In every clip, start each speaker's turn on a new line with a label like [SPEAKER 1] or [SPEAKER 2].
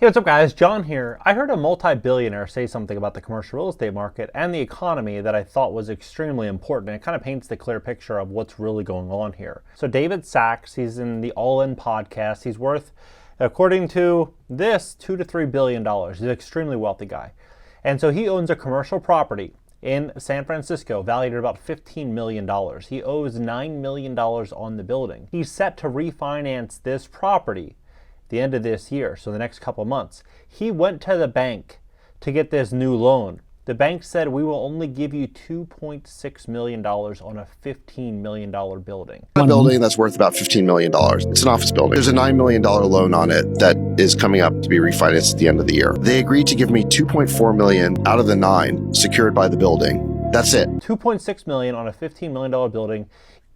[SPEAKER 1] Hey, what's up guys? John here. I heard a multi-billionaire say something about the commercial real estate market and the economy that I thought was extremely important. And it kind of paints the clear picture of what's really going on here. So David Sacks, he's in the All In podcast. He's worth, according to this, $2 to $3 billion. He's an extremely wealthy guy. And so he owns a commercial property in San Francisco valued at about $15 million. He owes $9 million on the building. He's set to refinance this property the end of this year, so the next couple months. He went to the bank to get this new loan. The bank said, we will only give you $2.6 million on a $15 million building.
[SPEAKER 2] A building that's worth about $15 million. It's an office building. There's a $9 million loan on it that is coming up to be refinanced at the end of the year. They agreed to give me $2.4 million out of the 9 secured by the building. That's it.
[SPEAKER 1] $2.6 million on a $15 million building,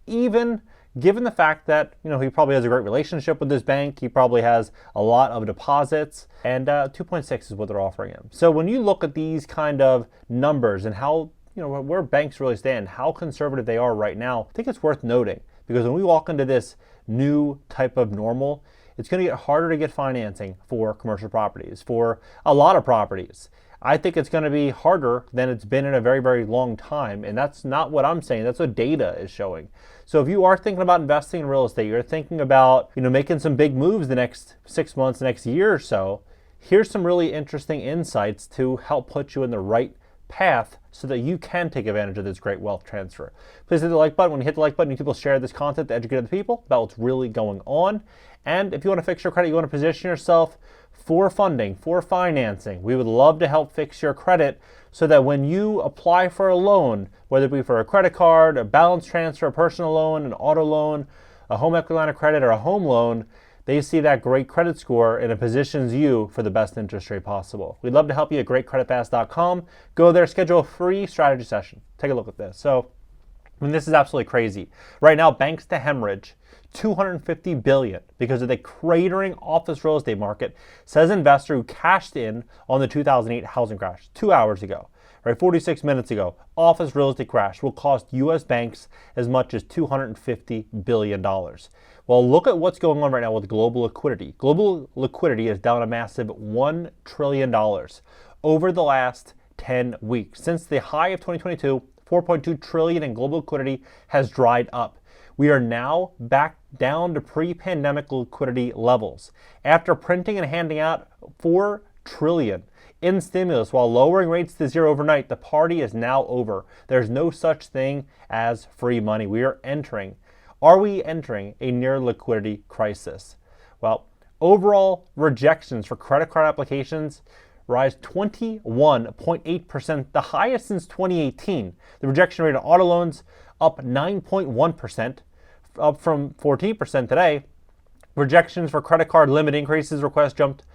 [SPEAKER 1] even given the fact that, he probably has a great relationship with this bank, he probably has a lot of deposits, and 2.6 is what they're offering him. So when you look at these kind of numbers and how, where banks really stand, how conservative they are right now, I think it's worth noting, because when we walk into this new type of normal, it's going to get harder to get financing for commercial properties, for a lot of properties. I think it's going to be harder than it's been in a very, very long time. And that's not what I'm saying. That's what data is showing. So if you are thinking about investing in real estate, you're thinking about, making some big moves the next 6 months, the next year or so, here's some really interesting insights to help put you in the right path so that you can take advantage of this great wealth transfer. Please hit the like button. When you hit the like button, you people share this content to educate other people about what's really going on. And if you want to fix your credit, you want to position yourself for funding, for financing, we would love to help fix your credit so that when you apply for a loan, whether it be for a credit card, a balance transfer, a personal loan, an auto loan, a home equity line of credit, or a home loan, they see that great credit score and it positions you for the best interest rate possible. We'd love to help you at greatcreditfast.com. Go there, schedule a free strategy session. Take a look at this. So, this is absolutely crazy. Right now, banks to hemorrhage $250 billion because of the cratering office real estate market, says investor who cashed in on the 2008 housing crash 2 hours ago. 46 minutes ago, office real estate crash will cost U.S. banks as much as $250 billion. Well, look at what's going on right now with global liquidity. Global liquidity is down a massive $1 trillion over the last 10 weeks. Since the high of 2022, $4.2 trillion in global liquidity has dried up. We are now back down to pre-pandemic liquidity levels. After printing and handing out $4 trillion in stimulus while lowering rates to zero overnight, the party is now over. There's no such thing as free money. Are we entering a near liquidity crisis? Well, overall rejections for credit card applications rise 21.8%, the highest since 2018. The rejection rate on auto loans up 9.1%, up from 14% today. Rejections for credit card limit increases requests jumped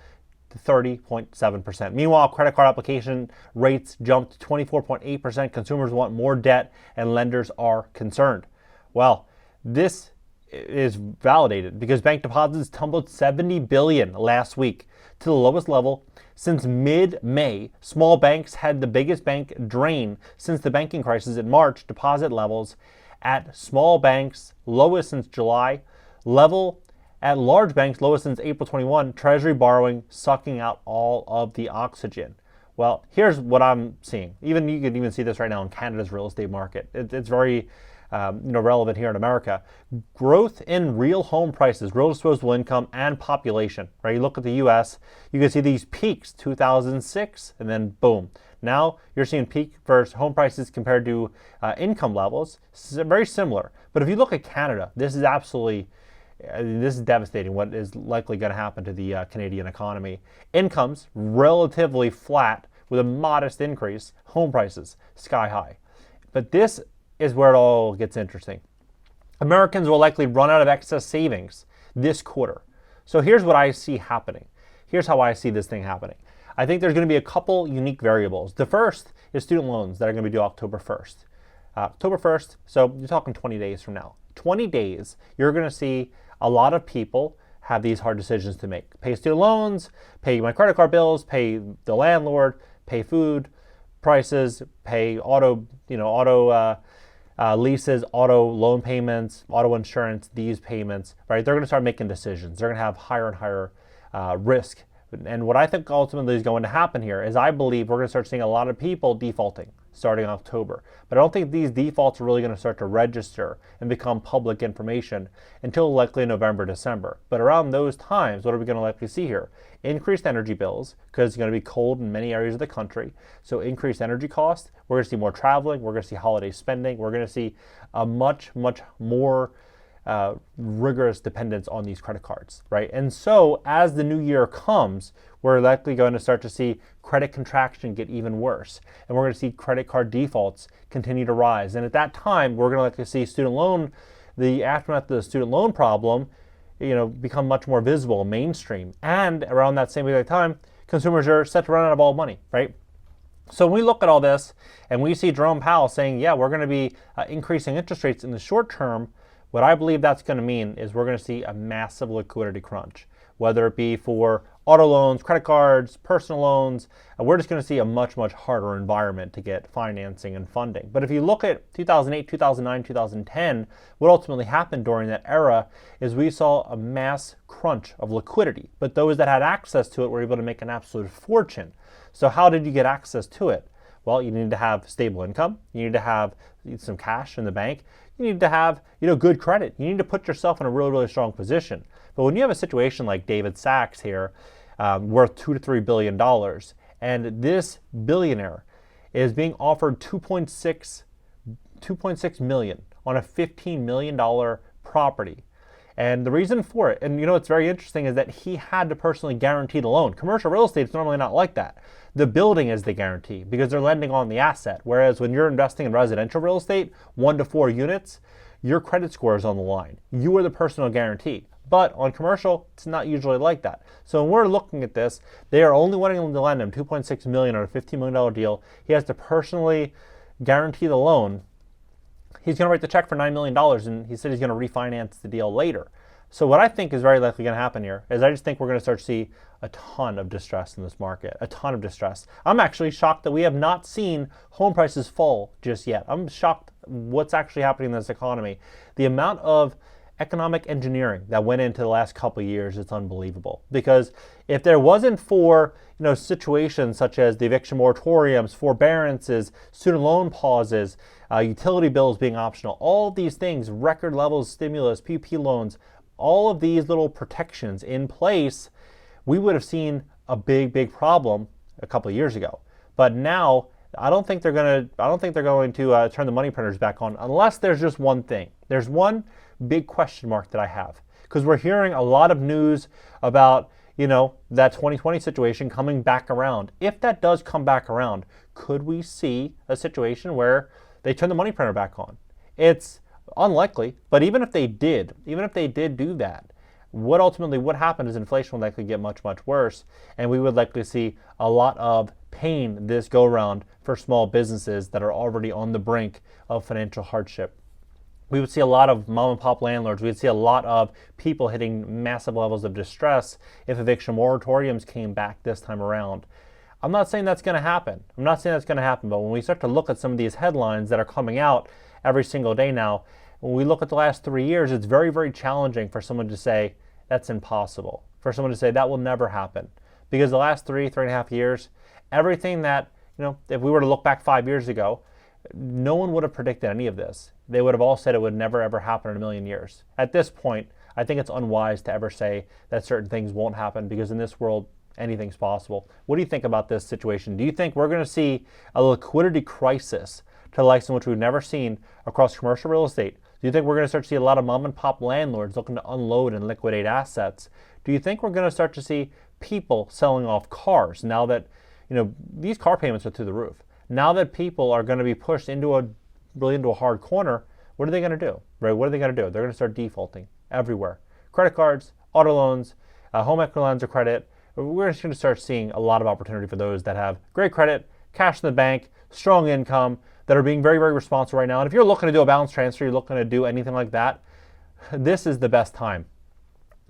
[SPEAKER 1] to 30.7%. Meanwhile, credit card application rates jumped to 24.8%. Consumers want more debt and lenders are concerned. Well, this is validated because bank deposits tumbled $70 billion last week to the lowest level since mid-May. Small banks had the biggest bank drain since the banking crisis in March. Deposit levels at small banks lowest since July, level at large banks lowest since April 21. Treasury borrowing sucking out all of the oxygen. Well, here's what I'm seeing. You can even see this right now in Canada's real estate market. It's very relevant here in America. Growth in real home prices, real disposable income, and population. You look at the U.S., you can see these peaks, 2006, and then boom. Now you're seeing peak for home prices compared to income levels. It's very similar. But if you look at Canada, this is devastating. What is likely going to happen to the Canadian economy? Incomes relatively flat with a modest increase. Home prices sky high. But this is where it all gets interesting. Americans will likely run out of excess savings this quarter. So here's what I see happening. Here's how I see this thing happening. I think there's going to be a couple unique variables. The first is student loans that are going to be due October 1st. October 1st, so you're talking 20 days from now. 20 days, you're going to see a lot of people have these hard decisions to make. Pay student loans, pay my credit card bills, pay the landlord, pay food prices, pay auto leases, auto loan payments, auto insurance, these payments, right? They're going to start making decisions. They're going to have higher and higher risk And what I think ultimately is going to happen here is I believe we're going to start seeing a lot of people defaulting starting in October. But I don't think these defaults are really going to start to register and become public information until likely November, December. But around those times, what are we going to likely see here? Increased energy bills, because it's going to be cold in many areas of the country. So increased energy costs. We're going to see more traveling. We're going to see holiday spending. We're going to see a much more rigorous dependence on these credit cards, right? And so as the new year comes, we're likely going to start to see credit contraction get even worse. And we're going to see credit card defaults continue to rise. And at that time, we're going to likely see the aftermath of the student loan problem, become much more visible, mainstream. And around that same period of time, consumers are set to run out of all money, right? So when we look at all this and we see Jerome Powell saying, yeah, we're going to be increasing interest rates in the short term, what I believe that's going to mean is we're going to see a massive liquidity crunch, whether it be for auto loans, credit cards, personal loans. We're just going to see a much harder environment to get financing and funding. But if you look at 2008, 2009, 2010, what ultimately happened during that era is we saw a mass crunch of liquidity. But those that had access to it were able to make an absolute fortune. So how did you get access to it? Well, you need to have stable income. You need to have some cash in the bank. You need to have, good credit. You need to put yourself in a really strong position. But when you have a situation like David Sachs here, worth $2 to $3 billion, and this billionaire is being offered $2.6 million on a $15 million property. And the reason for it, and what's very interesting is that he had to personally guarantee the loan. Commercial real estate is normally not like that. The building is the guarantee because they're lending on the asset. Whereas when you're investing in residential real estate, 1 to 4 units, your credit score is on the line. You are the personal guarantee. But on commercial, it's not usually like that. So when we're looking at this, they are only wanting to lend him $2.6 million on a $15 million deal. He has to personally guarantee the loan. He's going to write the check for $9 million, and he said he's going to refinance the deal later. So what I think is very likely going to happen here is I just think we're going to start to see a ton of distress in this market, a ton of distress. I'm actually shocked that we have not seen home prices fall just yet. I'm shocked what's actually happening in this economy. The amount of economic engineering that went into the last couple of years, it's unbelievable. Because if there wasn't for situations such as the eviction moratoriums, forbearances, student loan pauses, utility bills being optional, all of these things, record levels, stimulus, PPP loans, all of these little protections in place, we would have seen a big problem a couple of years ago. But now, I don't think they're going to turn the money printers back on unless there's just one thing. There's one big question mark that I have, because we're hearing a lot of news about that 2020 situation coming back around. If that does come back around, could we see a situation where they turn the money printer back on? It's unlikely, but even if they did do that, what ultimately would happen is inflation would likely get much worse, and we would likely see a lot of pain this go around for small businesses that are already on the brink of financial hardship. We would see a lot of mom and pop landlords. We would see a lot of people hitting massive levels of distress if eviction moratoriums came back this time around. I'm not saying that's going to happen. But when we start to look at some of these headlines that are coming out every single day now, when we look at the last 3 years, it's very challenging for someone to say that's impossible, for someone to say that will never happen. Because the last 3.5 years, everything that, if we were to look back 5 years ago, no one would have predicted any of this. They would have all said it would never ever happen in a million years. At this point, I think it's unwise to ever say that certain things won't happen, because in this world, anything's possible. What do you think about this situation? Do you think we're going to see a liquidity crisis to the likes in which we've never seen across commercial real estate? Do you think we're going to start to see a lot of mom and pop landlords looking to unload and liquidate assets? Do you think we're going to start to see people selling off cars now that, these car payments are through the roof? Now that people are going to be pushed into a hard corner, what are they going to do? Right? What are they going to do? They're going to start defaulting everywhere. Credit cards, auto loans, home equity lines of credit. We're just going to start seeing a lot of opportunity for those that have great credit, cash in the bank, strong income, that are being very responsible right now. And if you're looking to do a balance transfer, you're looking to do anything like that, this is the best time,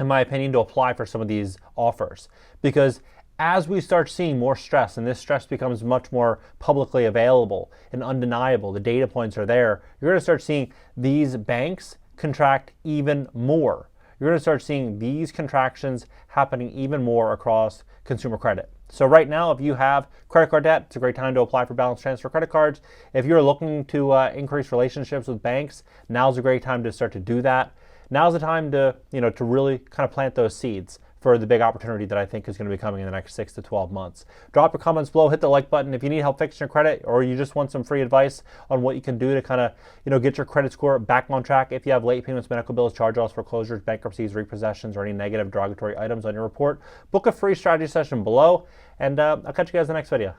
[SPEAKER 1] in my opinion, to apply for some of these offers. Because as we start seeing more stress, and this stress becomes much more publicly available and undeniable, the data points are there, you're going to start seeing these banks contract even more. you're going to start seeing these contractions happening even more across consumer credit. So right now, if you have credit card debt, it's a great time to apply for balance transfer credit cards. If you're looking to increase relationships with banks, now's a great time to start to do that. Now's the time to, to really kind of plant those seeds for the big opportunity that I think is going to be coming in the next 6 to 12 months. Drop your comments below, hit the like button. If you need help fixing your credit, or you just want some free advice on what you can do to kind of, get your credit score back on track. If you have late payments, medical bills, charge-offs, foreclosures, bankruptcies, repossessions, or any negative derogatory items on your report, book a free strategy session below, and I'll catch you guys in the next video.